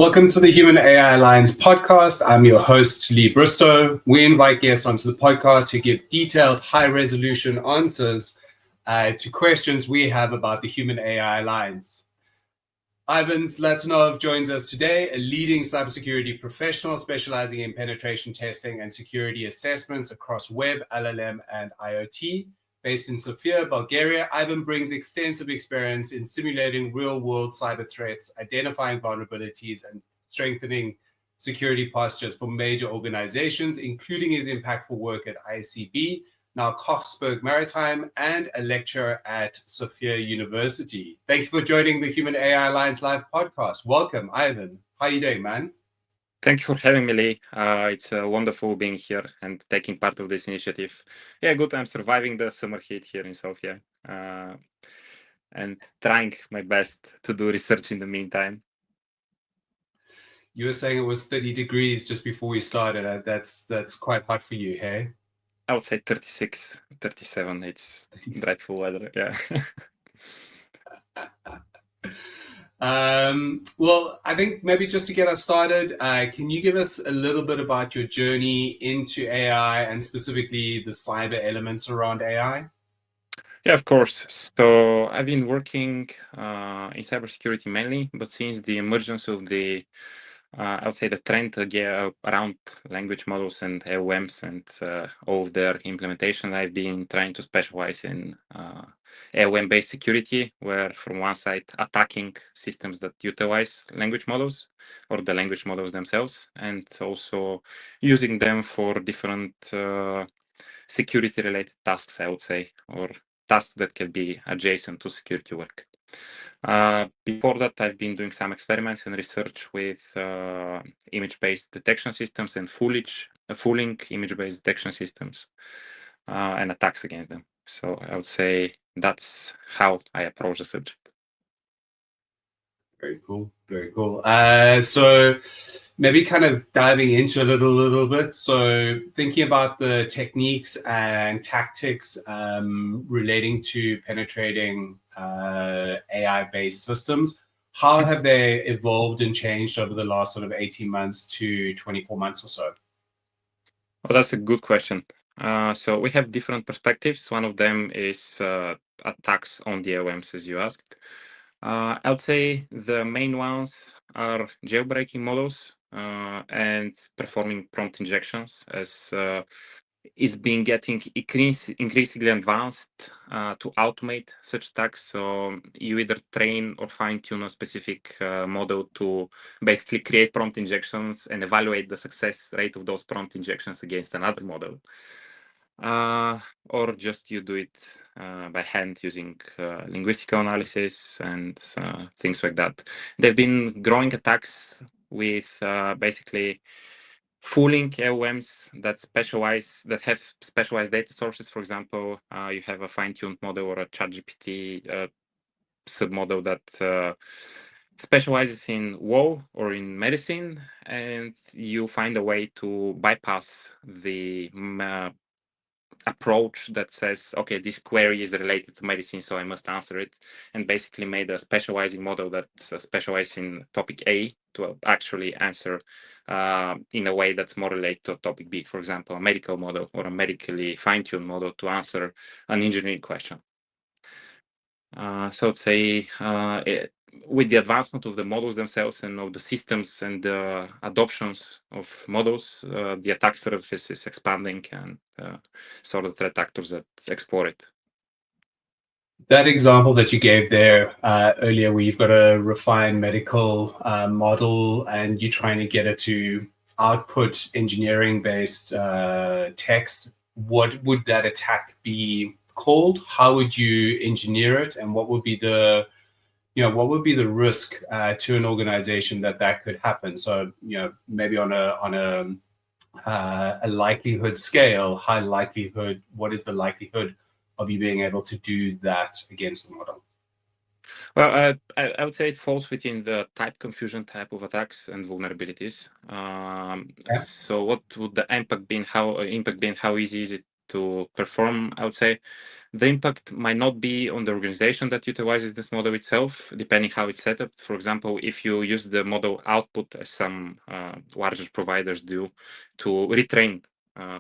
Welcome to the Human AI Alliance podcast. I'm your host, Lee Bristow. We invite guests onto the podcast who give detailed, high-resolution answers to questions we have about the Human AI Alliance. Ivan Zlatanov joins us today, a leading cybersecurity professional specializing in penetration testing and security assessments across web, LLM, and IoT. Based in Sofia, Bulgaria, Ivan brings extensive experience in simulating real-world cyber threats, identifying vulnerabilities, and strengthening security postures for major organizations, including his impactful work at ICB, now Kochsberg Maritime, and a lecturer at Sofia University. Thank you for joining the Human AI Alliance Live podcast. Welcome, Ivan. How are you doing, man? Thank you for having me, Lee. It's wonderful being here and taking part of this initiative. Yeah, good. I'm surviving the summer heat here in Sofia and trying my best to do research in the meantime. You were saying it was 30 degrees just before we started. That's quite hot for you, hey? I would say 36, 37. It's dreadful weather, yeah. Well, I think maybe just to get us started, can you give us a little bit about your journey into AI and specifically the cyber elements around AI? Yeah, of course. So I've been working in cybersecurity mainly, but since the emergence of the I would say the trend around language models and LLMs and all of their implementation, I've been trying to specialize in LLM-based security, where from one side attacking systems that utilize language models or the language models themselves, and also using them for different security-related tasks, I would say, or tasks that can be adjacent to security work. Before that, I've been doing some experiments and research with image-based detection systems and fooling image-based detection systems and attacks against them. So I would say that's how I approach the subject. Very cool. Very cool. So maybe kind of diving into a little bit. So thinking about the techniques and tactics relating to penetrating AI-based systems, how have they evolved and changed over the last sort of 18 months to 24 months or so? Well, that's a good question. So we have different perspectives. One of them is attacks on the LLMs, as you asked. I would say the main ones are jailbreaking models and performing prompt injections, as is being getting increasingly advanced to automate such attacks. So you either train or fine-tune a specific model to basically create prompt injections and evaluate the success rate of those prompt injections against another model. Or just you do it by hand using linguistical analysis and things like that. There have been growing attacks with basically fooling LLMs that have specialized data sources. For example, you have a fine-tuned model or a ChatGPT submodel that specializes in law or in medicine, and you find a way to bypass the approach that says, okay, this query is related to medicine, so I must answer it, and basically made a specializing model that specializes in topic A to actually answer in a way that's more related to topic B. For example, a medical model or a medically fine-tuned model to answer an engineering question. So I'd say with the advancement of the models themselves and of the systems and the adoptions of models, the attack surface is expanding, and sort of threat actors that explore it. That example that you gave there earlier, where you've got a refined medical model and you're trying to get it to output engineering-based text, what would that attack be called? How would you engineer it, and what would be the risk to an organization that could happen? So maybe on a likelihood scale, high likelihood. What is the likelihood of you being able to do that against the model? Well, I would say it falls within the type confusion type of attacks and vulnerabilities. So what would the impact be? How easy is it to perform, I would say the impact might not be on the organization that utilizes this model itself, depending how it's set up. For example, if you use the model output, as some larger providers do, to retrain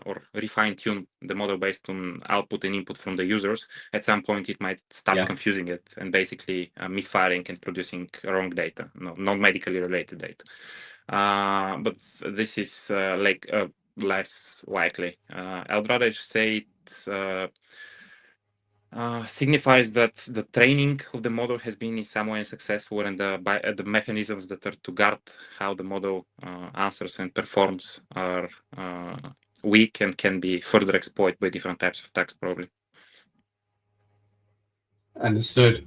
or refine tune the model based on output and input from the users, at some point it might start confusing it and basically misfiring and producing wrong data, non-medically related data. But this is less likely. I'd rather say it's signifies that the training of the model has been in some way successful, and the mechanisms that are to guard how the model answers and performs are weak and can be further exploited by different types of attacks, probably. Understood.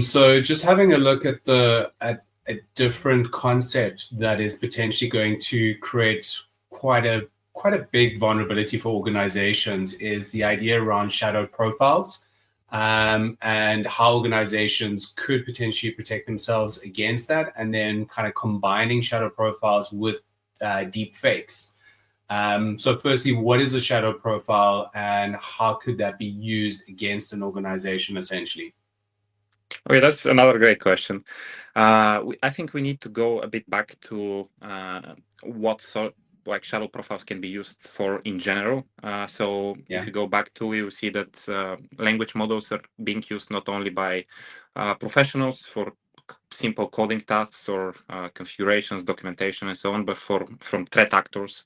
So just having a look at a different concept that is potentially going to create quite a big vulnerability for organizations is the idea around shadow profiles, and how organizations could potentially protect themselves against that, and then kind of combining shadow profiles with deep fakes. So firstly, what is a shadow profile and how could that be used against an organization essentially? Okay, that's another great question. I think we need to go a bit back to what sort like shadow profiles can be used for in general. If you go back to, you will see that language models are being used not only by professionals for simple coding tasks or configurations, documentation, and so on, but from threat actors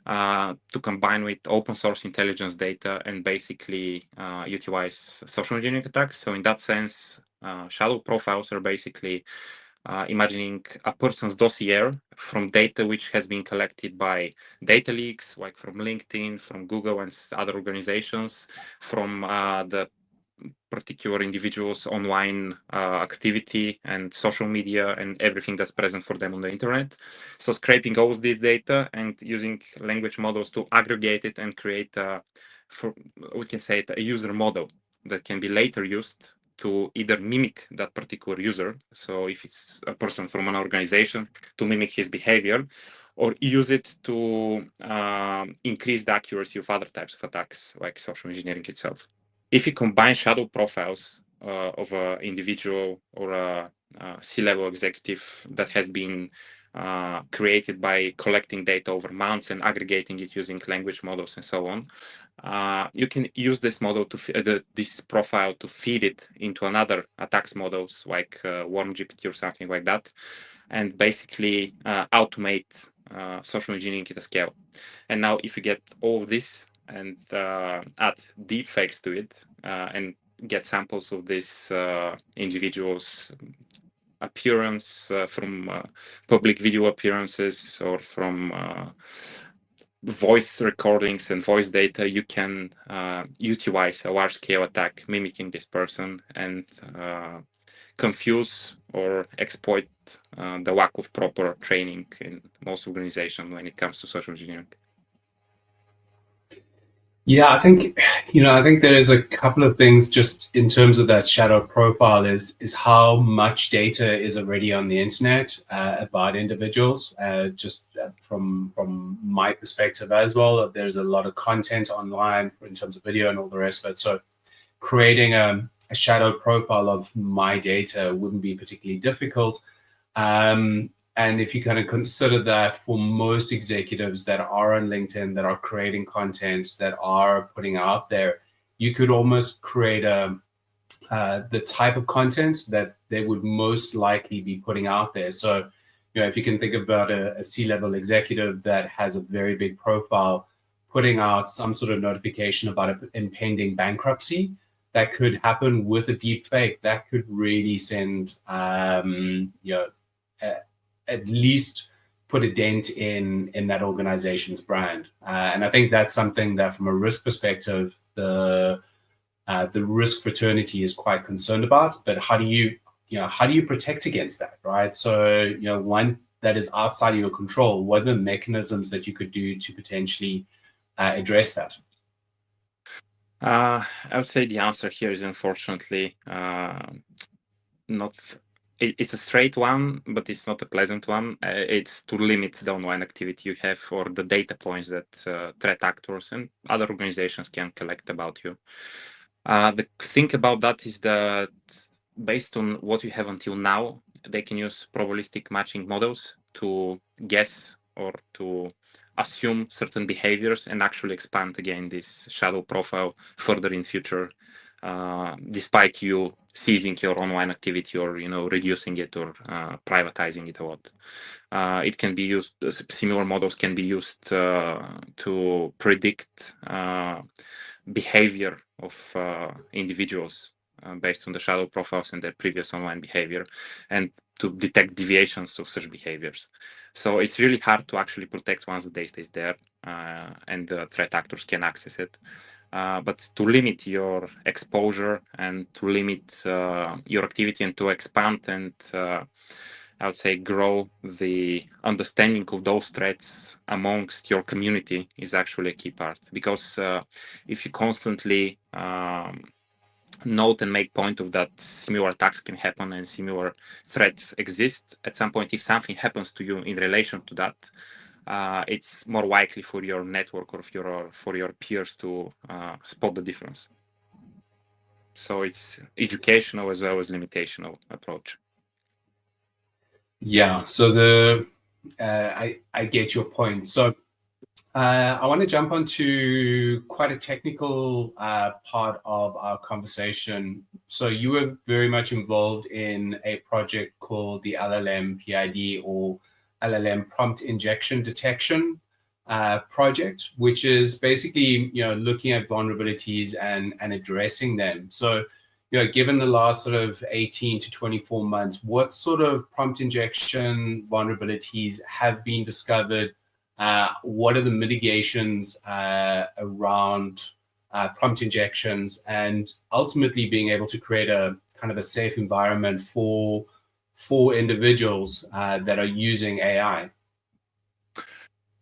to combine with open source intelligence data and basically utilize social engineering attacks. So in that sense, shadow profiles are basically imagining a person's dossier from data which has been collected by data leaks, like from LinkedIn, from Google and other organizations, from the particular individuals' online activity and social media and everything that's present for them on the internet. So scraping all this data and using language models to aggregate it and create we can say a user model that can be later used to either mimic that particular user. So if it's a person from an organization, to mimic his behavior, or use it to increase the accuracy of other types of attacks, like social engineering itself. If you combine shadow profiles of an individual or a C-level executive that has been created by collecting data over months and aggregating it using language models and so on, you can use this model to this profile to feed it into another attacks models like WarmGPT or something like that, and basically automate social engineering at a scale. And now, if you get all of this and add deepfakes to it and get samples of this individual's appearance from public video appearances or from voice recordings and voice data, you can utilize a large-scale attack mimicking this person and confuse or exploit the lack of proper training in most organizations when it comes to social engineering. Yeah, I think there is a couple of things just in terms of that shadow profile is how much data is already on the internet about individuals. Just from my perspective as well, there's a lot of content online in terms of video and all the rest of it. So creating a shadow profile of my data wouldn't be particularly difficult. And if you kind of consider that for most executives that are on LinkedIn, that are creating content, that are putting out there, you could almost create the type of content that they would most likely be putting out there. So, if you can think about a C-level executive that has a very big profile, putting out some sort of notification about an impending bankruptcy, that could happen with a deep fake. That could really send, at least put a dent in that organization's brand. And I think that's something that from a risk perspective, the risk fraternity is quite concerned about. But how do you protect against that, right? So, one that is outside of your control, what are the mechanisms that you could do to potentially address that? I would say the answer here is unfortunately not it's a straight one, but it's not a pleasant one. It's to limit the online activity you have or the data points that threat actors and other organizations can collect about you. The thing about that is that based on what you have until now, they can use probabilistic matching models to guess or to assume certain behaviors and actually expand again this shadow profile further in future, despite you ceasing your online activity or reducing it or privatizing it a lot. It can be used. Similar models can be used to predict behavior of individuals based on the shadow profiles and their previous online behavior, and to detect deviations of such behaviors. So it's really hard to actually protect once the data is there and the threat actors can access it. But to limit your exposure and to limit your activity and to expand and I would say grow the understanding of those threats amongst your community is actually a key part. Because if you constantly note and make point of that similar attacks can happen and similar threats exist, at some point, if something happens to you in relation to that, it's more likely for your network or for your peers to spot the difference. So it's educational as well as limitational approach. Yeah, so I get your point. So I want to jump onto quite a technical part of our conversation. So you were very much involved in a project called the LLM PID, or LLM Prompt Injection Detection project, which is basically looking at vulnerabilities and addressing them. So given the last sort of 18 to 24 months, what sort of prompt injection vulnerabilities have been discovered? What are the mitigations around prompt injections, and ultimately being able to create a kind of a safe environment for individuals that are using AI?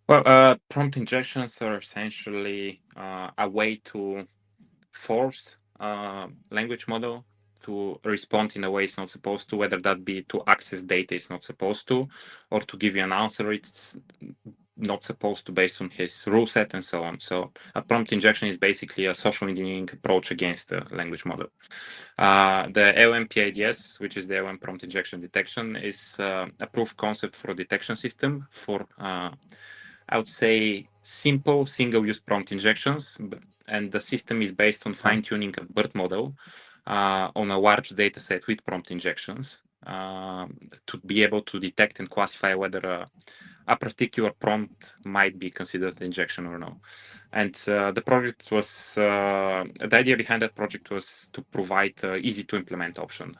Well, prompt injections are essentially a way to force language model to respond in a way it's not supposed to, whether that be to access data it's not supposed to, or to give you an answer it's not supposed to based on his rule set and so on. So a prompt injection is basically a social engineering approach against the language model. The LLM PIDS, which is the LLM prompt injection detection, is a proof concept for a detection system for I would say simple single-use prompt injections, and the system is based on fine-tuning a BERT model on a large data set with prompt injections to be able to detect and classify whether a particular prompt might be considered an injection or no. And the project was, the idea behind that project was to provide easy to implement option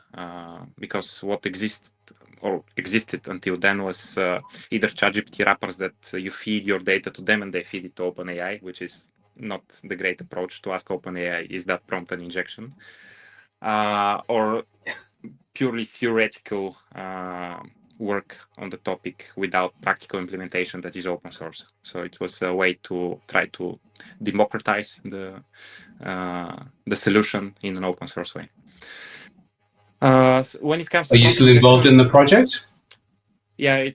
because what existed until then was either ChatGPT wrappers that you feed your data to them and they feed it to OpenAI, which is not the great approach. To ask OpenAI, is that prompt an injection? Or purely theoretical work on the topic without practical implementation that is open source. So it was a way to try to democratize the solution in an open source way. So when it comes to Are you still involved in the project? Yeah,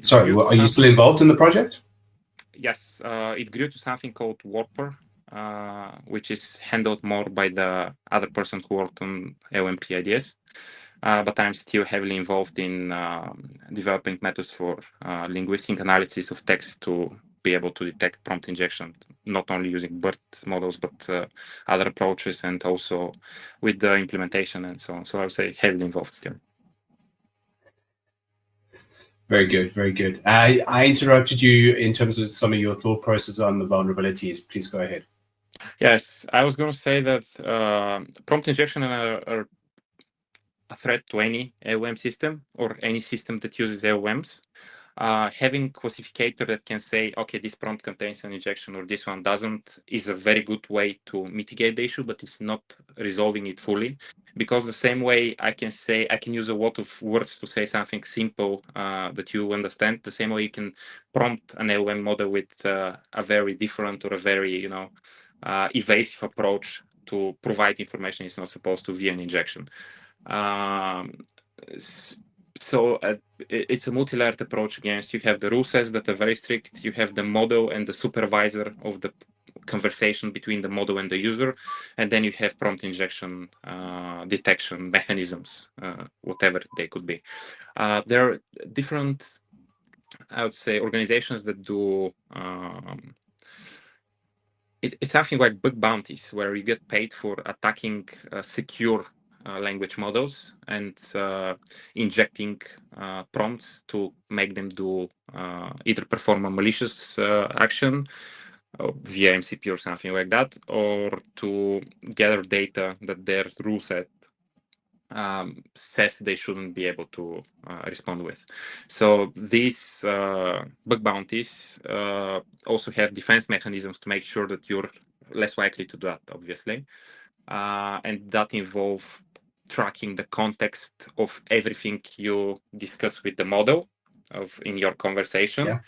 Sorry, are you still involved in the project? Yes, it grew to something called Warper, which is handled more by the other person who worked on LLM PIDS. But I'm still heavily involved in developing methods for linguistic analysis of text to be able to detect prompt injection, not only using BERT models, but other approaches, and also with the implementation and so on. So I would say heavily involved still. Very good, very good. I interrupted you in terms of some of your thought process on the vulnerabilities. Please go ahead. Yes, I was going to say that prompt injection are a threat to any LLM system or any system that uses LLMs. Having classificator that can say, okay, this prompt contains an injection or this one doesn't, is a very good way to mitigate the issue, but it's not resolving it fully. Because the same way I can use a lot of words to say something simple that you understand, the same way you can prompt an LLM model with a very different or a very, evasive approach to provide information it's not supposed to via an injection. It's a multi-layered approach. Again, you have the rule sets that are very strict. You have the model and the supervisor of the conversation between the model and the user, and then you have prompt injection detection mechanisms, whatever they could be. There are different, I would say, organizations that do it's something like bug bounties, where you get paid for attacking secure language models and injecting prompts to make them do either perform a malicious action via MCP or something like that, or to gather data that their rule set says they shouldn't be able to respond with. So these bug bounties also have defense mechanisms to make sure that you're less likely to do that, obviously. And that involve tracking the context of everything you discuss with the model in your conversation,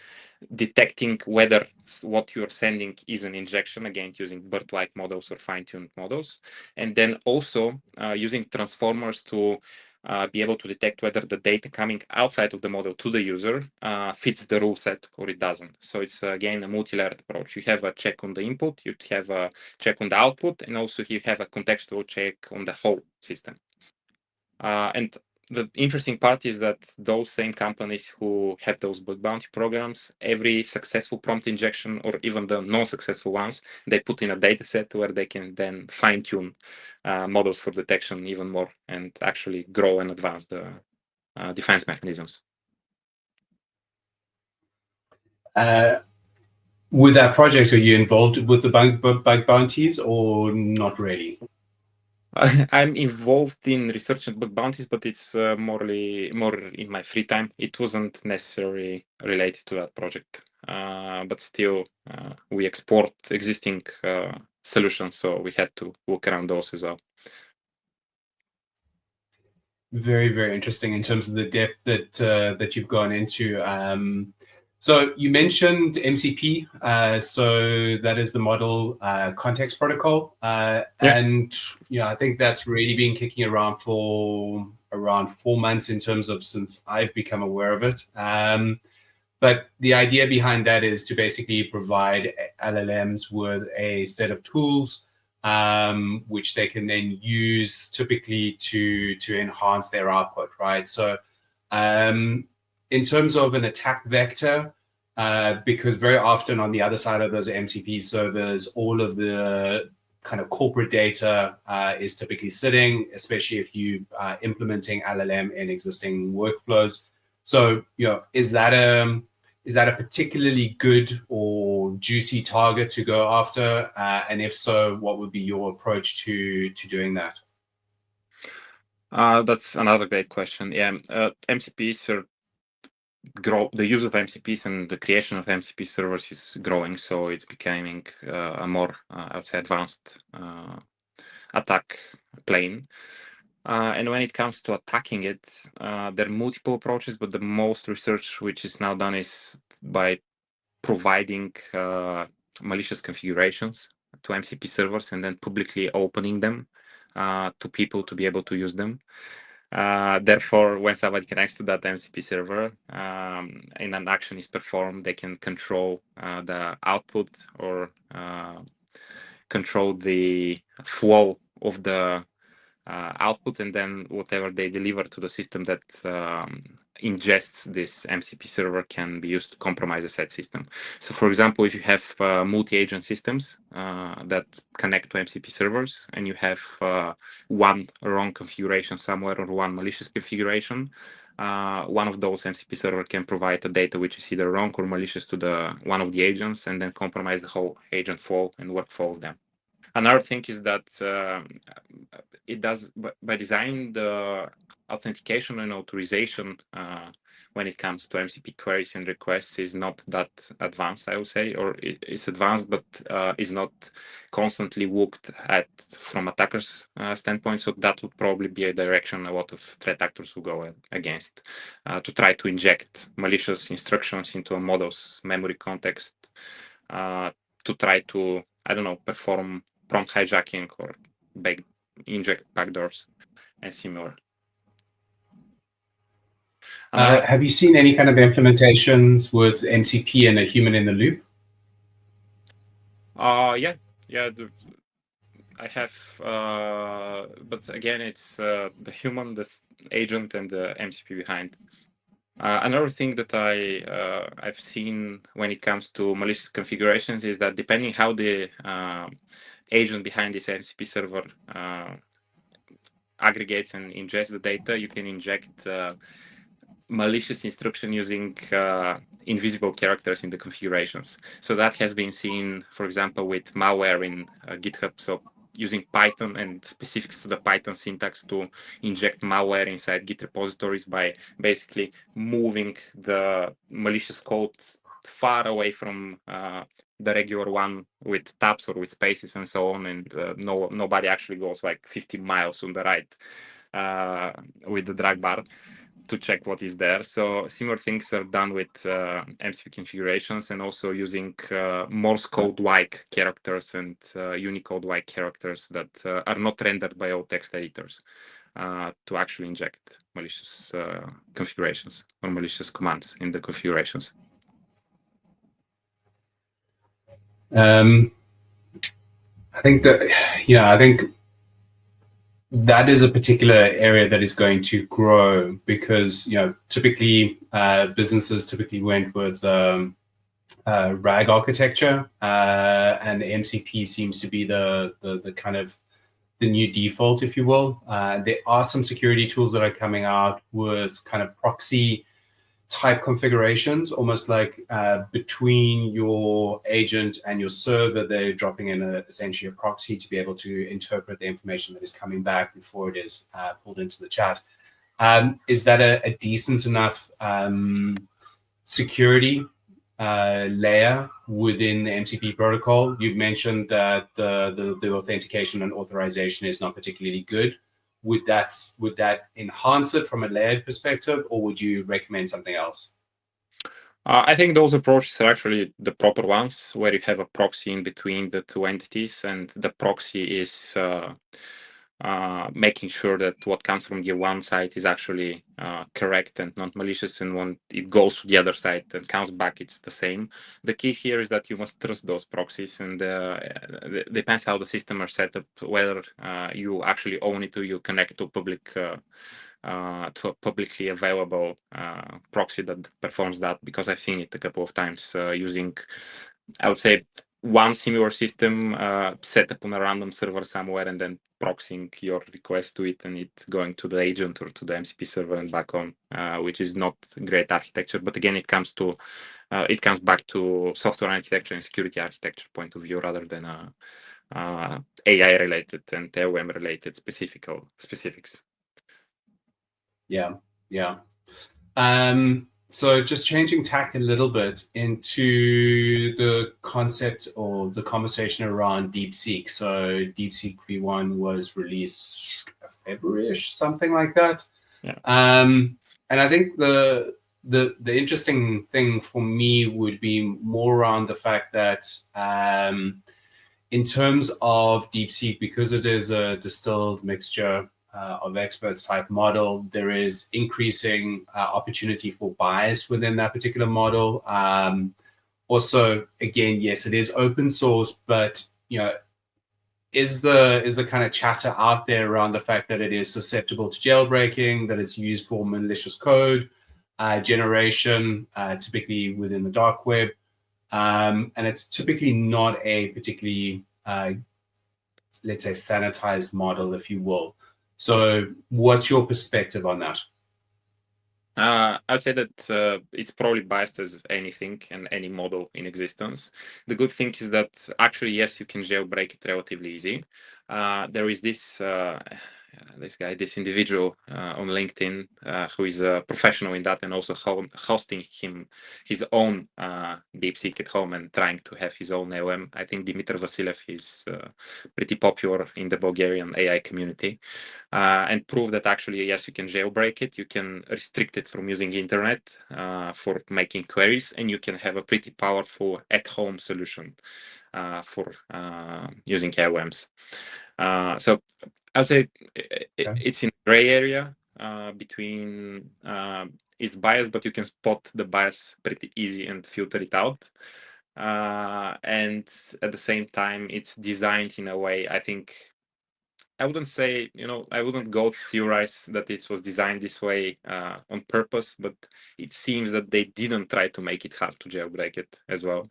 detecting whether what you're sending is an injection, again, using BERT-like models or fine-tuned models, and then also using transformers to be able to detect whether the data coming outside of the model to the user fits the rule set or it doesn't. So it's, again, a multi-layered approach. You have a check on the input, you have a check on the output, and also you have a contextual check on the whole system. And the interesting part is that those same companies who have those bug bounty programs, every successful prompt injection or even the non-successful ones, they put in a data set where they can then fine-tune models for detection even more and actually grow and advance the defense mechanisms. With that project, are you involved with the bug bounties or not really? I'm involved in research and bug bounties, but it's more in my free time. It wasn't necessarily related to that project, but still, we export existing solutions, so we had to look around those as well. Very, very interesting in terms of the depth that you've gone into. So you mentioned MCP, so that is the model context protocol, and I think that's really been kicking around for around 4 months in terms of since I've become aware of it. But the idea behind that is to basically provide LLMs with a set of tools which they can then use typically to enhance their output, right? So in terms of an attack vector, because very often on the other side of those MCP servers, all of the kind of corporate data is typically sitting, especially if you are implementing LLM in existing workflows. So, is that a particularly good or juicy target to go after? And if so, what would be your approach to doing that? That's another great question. Yeah, MCPs are the use of MCPs and the creation of MCP servers is growing, so it's becoming a more, I would say, advanced attack plane. And when it comes to attacking it, there are multiple approaches, but the most research which is now done is by providing malicious configurations to MCP servers and then publicly opening them to people to be able to use them. Therefore, when somebody connects to that MCP server and an action is performed, they can control the output or control the flow of the output, and then whatever they deliver to the system that ingests this MCP server can be used to compromise a said system. So, for example, if you have multi-agent systems that connect to MCP servers and you have one wrong configuration somewhere or one malicious configuration, one of those MCP server can provide a data which is either wrong or malicious to one of the agents and then compromise the whole agent flow and workflow of them. Another thing is that it does, by design, the authentication and authorization when it comes to MCP queries and requests is not that advanced, I would say, or it's advanced, but is not constantly looked at from attackers' standpoint. So that would probably be a direction a lot of threat actors will go against, to try to inject malicious instructions into a model's memory context, to try to, I don't know, perform prompt hijacking or inject backdoors and similar. Have you seen any kind of implementations with MCP and a human in the loop? Yeah. I have, but again, it's the human, this agent, and the MCP behind. Another thing that I've seen when it comes to malicious configurations is that depending how the agent behind this MCP server aggregates and ingests the data, you can inject malicious instruction using invisible characters in the configurations. So that has been seen, for example, with malware in GitHub. So using Python and specifics to the Python syntax to inject malware inside Git repositories by basically moving the malicious code far away from the regular one with tabs or with spaces and so on, and nobody actually goes like 50 miles on the right with the drag bar to check what is there. So similar things are done with MCP configurations, and also using Morse code-like characters and Unicode-like characters that are not rendered by all text editors to actually inject malicious configurations or malicious commands in the configurations. I think that is a particular area that is going to grow because typically businesses typically went with RAG architecture, and the MCP seems to be the kind of the new default, if you will. There are some security tools that are coming out with kind of proxy type configurations, almost like between your agent and your server, they're dropping in essentially a proxy to be able to interpret the information that is coming back before it is pulled into the chat. Is that a decent enough security layer within the MCP protocol? You've mentioned that the authentication and authorization is not particularly good. Would that enhance it from a layered perspective, or would you recommend something else? I think those approaches are actually the proper ones, where you have a proxy in between the two entities, and the proxy is making sure that what comes from the one side is actually correct and not malicious, and when it goes to the other side and comes back, it's the same. The key here is that you must trust those proxies, and it depends how the system are set up, whether you actually own it or you connect to public to a publicly available proxy that performs that, because I've seen it a couple of times using, I would say, one similar system set up on a random server somewhere and then proxying your request to it, and it going to the agent or to the MCP server and back on, which is not great architecture. But again, it comes back to software architecture and security architecture point of view rather than AI related and LM related specifics. Yeah. So just changing tack a little bit into the concept or the conversation around DeepSeek. So DeepSeek V1 was released February-ish, something like that. Yeah. And I think the interesting thing for me would be more around the fact that in terms of DeepSeek, because it is a distilled mixture of experts type model, there is increasing opportunity for bias within that particular model. Also, again, yes, it is open source, but is the kind of chatter out there around the fact that it is susceptible to jailbreaking, that it's used for malicious code generation, typically within the dark web, and it's typically not a particularly, let's say, sanitized model, if you will. So what's your perspective on that? I'd say that it's probably biased as anything and any model in existence. The good thing is that actually, yes, you can jailbreak it relatively easy. There is this individual on LinkedIn who is a professional in that and also hosting his own DeepSeek at home and trying to have his own LM. I think Dimitar Vasilev is pretty popular in the Bulgarian AI community, and prove that actually, yes, you can jailbreak it, you can restrict it from using internet for making queries, and you can have a pretty powerful at-home solution for using LMs. So I would say it's in a gray area between it's biased, but you can spot the bias pretty easy and filter it out. And at the same time, it's designed in a way, I think, I wouldn't say, I wouldn't go theorize that it was designed this way on purpose, but it seems that they didn't try to make it hard to jailbreak it as well,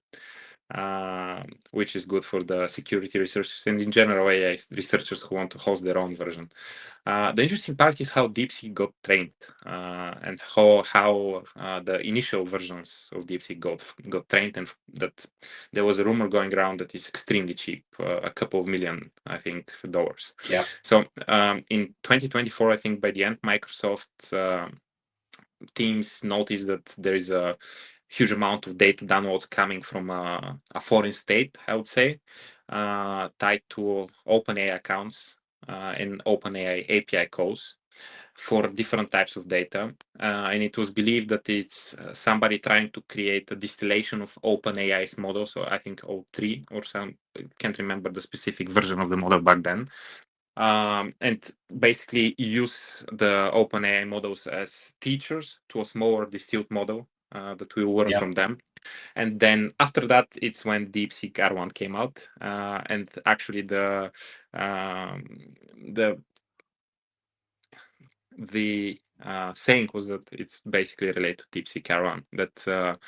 which is good for the security researchers and in general AI researchers who want to host their own version. The interesting part is how DeepSeek got trained and how the initial versions of DeepSeek got trained, and that there was a rumor going around that it's extremely cheap, a couple of million, I think, dollars. Yeah. So in 2024, I think by the end, Microsoft teams noticed that there is a huge amount of data downloads coming from a foreign state, I would say, tied to OpenAI accounts and OpenAI API calls for different types of data. And it was believed that it's somebody trying to create a distillation of OpenAI's model. So I think O3 or some, can't remember the specific version of the model back then. And basically use the OpenAI models as teachers to a smaller distilled model that will learn from them. And then after that, it's when DeepSeek R1 came out, and actually the saying was that it's basically related to DeepSeek R1, that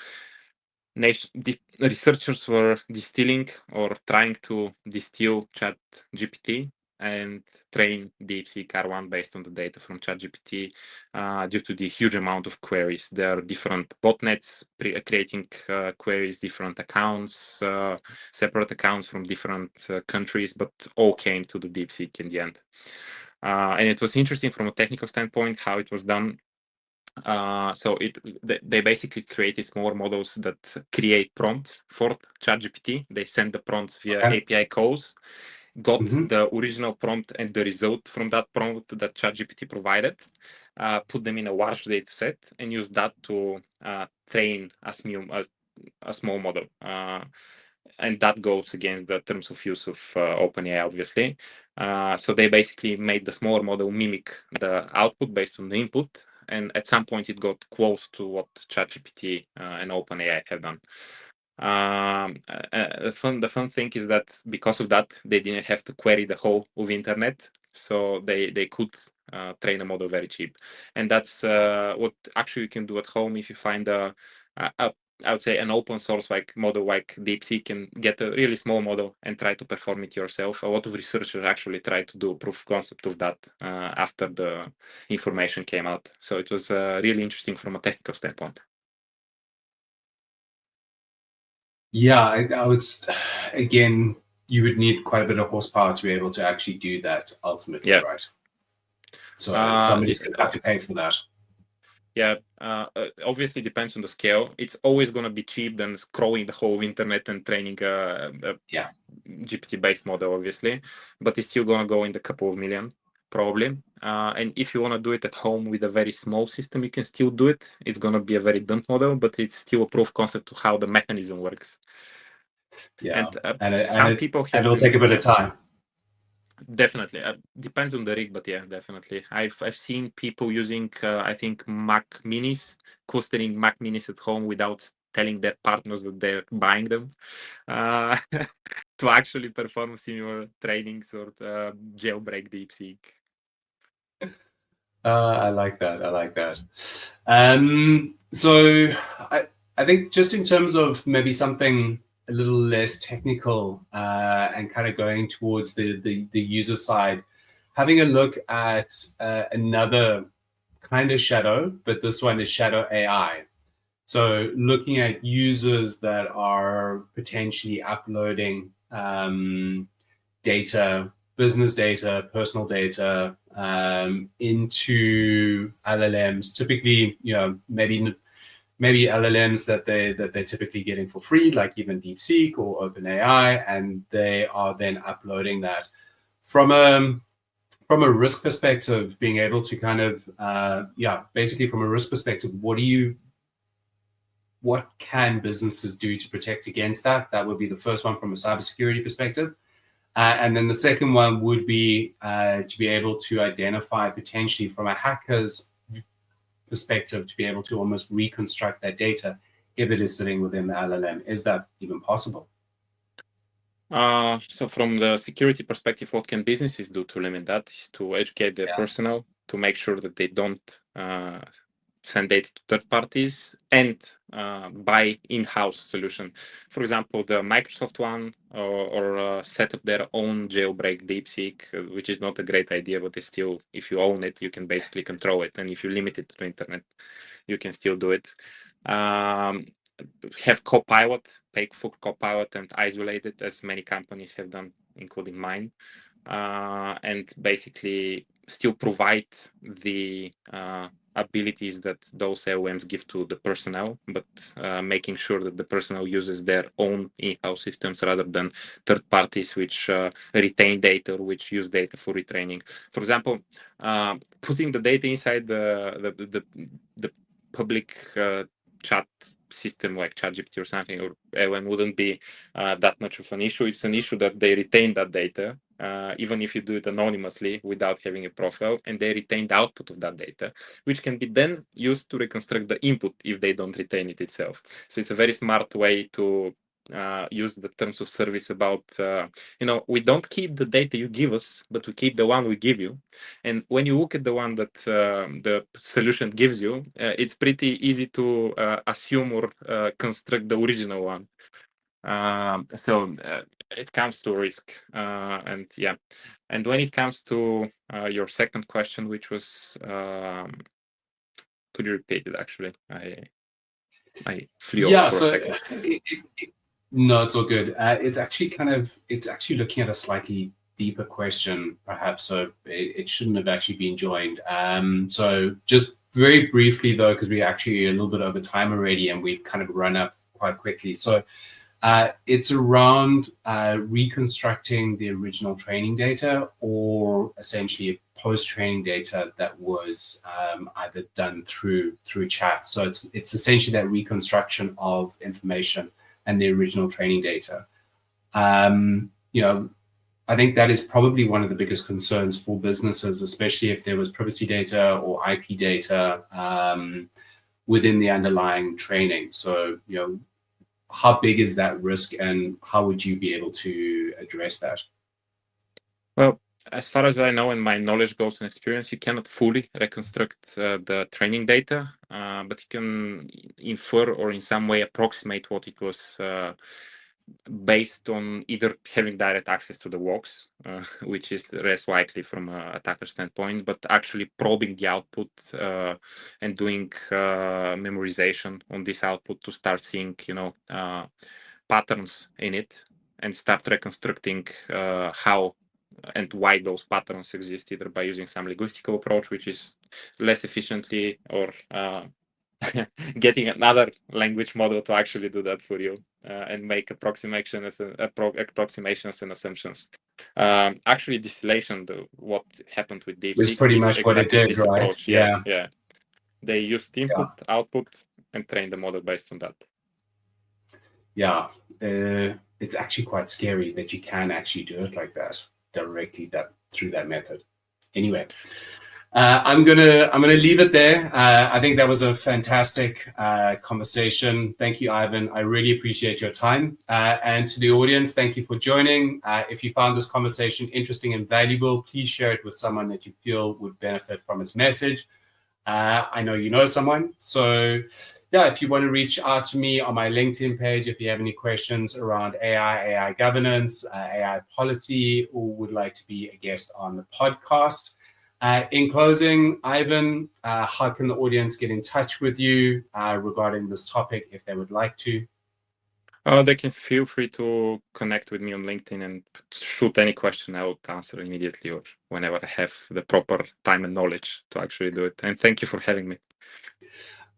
researchers were distilling or trying to distill ChatGPT and train DeepSeek R1 based on the data from ChatGPT due to the huge amount of queries. There are different botnets creating queries, different accounts, separate accounts from different countries, but all came to the DeepSeek in the end. And it was interesting from a technical standpoint how it was done. So they basically created small models that create prompts for ChatGPT. They send the prompts via API calls, got the original prompt and the result from that prompt that ChatGPT provided, put them in a large data set, and use that to train a small model. And that goes against the terms of use of OpenAI, obviously. So they basically made the smaller model mimic the output based on the input. And at some point, it got close to what ChatGPT and OpenAI have done. The fun thing is that because of that, they didn't have to query the whole of the internet. So they could train a model very cheap. And that's what actually you can do at home if you find I would say an open source like model like DeepSeek, and get a really small model and try to perform it yourself. A lot of researchers actually try to do a proof of concept of that after the information came out. So it was really interesting from a technical standpoint. Yeah, I would, again, you would need quite a bit of horsepower to be able to actually do that ultimately, right? So somebody's going to have to pay for that. Yeah, obviously depends on the scale. It's always going to be cheap than scrolling the whole internet and training a GPT-based model, obviously, but it's still going to go in the couple of million, probably. And if you want to do it at home with a very small system, you can still do it. It's going to be a very dumb model, but it's still a proof concept to how the mechanism works. Yeah, and some people and it'll take a bit of time. Definitely, depends on the rig, but yeah, definitely. I've seen people using I think Mac Minis, clustering Mac Minis at home without telling their partners that they're buying them, to actually perform similar trainings or jailbreak DeepSeek. I like that. I like that. So I think just in terms of maybe something a little less technical and kind of going towards the user side, having a look at another kind of shadow, but this one is shadow AI. So looking at users that are potentially uploading data, business data, personal data into LLMs. Typically, maybe LLMs that they're typically getting for free, like even DeepSeek or OpenAI, and they are then uploading that from a risk perspective, being able to kind of basically from a risk perspective, what can businesses do to protect against that? That would be the first one from a cybersecurity perspective. And then the second one would be to be able to identify potentially from a hacker's perspective to be able to almost reconstruct that data if it is sitting within the LLM? Is that even possible? So from the security perspective, what can businesses do to limit that is to educate their personnel, to make sure that they don't send data to third parties, and buy in-house solution. For example, the Microsoft one, or set up their own jailbreak DeepSeek, which is not a great idea, but it's still, if you own it, you can basically control it. And if you limit it to the internet, you can still do it. Have Copilot, pay for Copilot and isolate it, as many companies have done, including mine. And basically still provide the abilities that those LLMs give to the personnel, but making sure that the personnel uses their own in-house systems rather than third parties which retain data or which use data for retraining. For example, putting the data inside the public chat system like ChatGPT or something, or LLM wouldn't be that much of an issue. It's an issue that they retain that data, even if you do it anonymously without having a profile, and they retain the output of that data, which can be then used to reconstruct the input if they don't retain it itself. So it's a very smart way to use the terms of service about, we don't keep the data you give us, but we keep the one we give you. And when you look at the one that the solution gives you, it's pretty easy to assume or construct the original one. So it comes to risk, and yeah. And when it comes to your second question, which was, could you repeat it? Actually, I flew off for a second. No, it's all good. It's actually looking at a slightly deeper question, perhaps. So it shouldn't have actually been joined. So just very briefly though, because we're actually a little bit over time already, and we've kind of run up quite quickly. So it's around reconstructing the original training data, or essentially post-training data that was either done through chat. So it's essentially that reconstruction of information and the original training data. I think that is probably one of the biggest concerns for businesses, especially if there was privacy data or IP data within the underlying training. So, how big is that risk, and how would you be able to address that? Well, as far as I know, and my knowledge goes and experience, you cannot fully reconstruct the training data, but you can infer or in some way approximate what it was based on either having direct access to the logs, which is less likely from an attacker standpoint, but actually probing the output and doing memorization on this output to start seeing, patterns in it, and start reconstructing how and why those patterns exist, either by using some linguistical approach, which is less efficiently, or getting another language model to actually do that for you and make approximations and assumptions. Actually, distillation, what happened with DeepSeek, is pretty much what it did, right? Approach. Yeah. They used input, output, and trained the model based on that. Yeah, it's actually quite scary that you can actually do it like that directly through that method. Anyway. I'm gonna leave it there. I think that was a fantastic conversation. Thank you, Ivan. I really appreciate your time. And to the audience, thank you for joining. If you found this conversation interesting and valuable, please share it with someone that you feel would benefit from its message. I know you know someone. So yeah, if you want to reach out to me on my LinkedIn page, if you have any questions around AI governance, AI policy, or would like to be a guest on the podcast. In closing, Ivan, how can the audience get in touch with you regarding this topic if they would like to? They can feel free to connect with me on LinkedIn and shoot any question. I will answer immediately or whenever I have the proper time and knowledge to actually do it. And thank you for having me.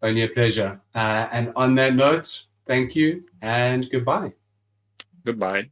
Only a pleasure. And on that note, thank you and goodbye. Goodbye.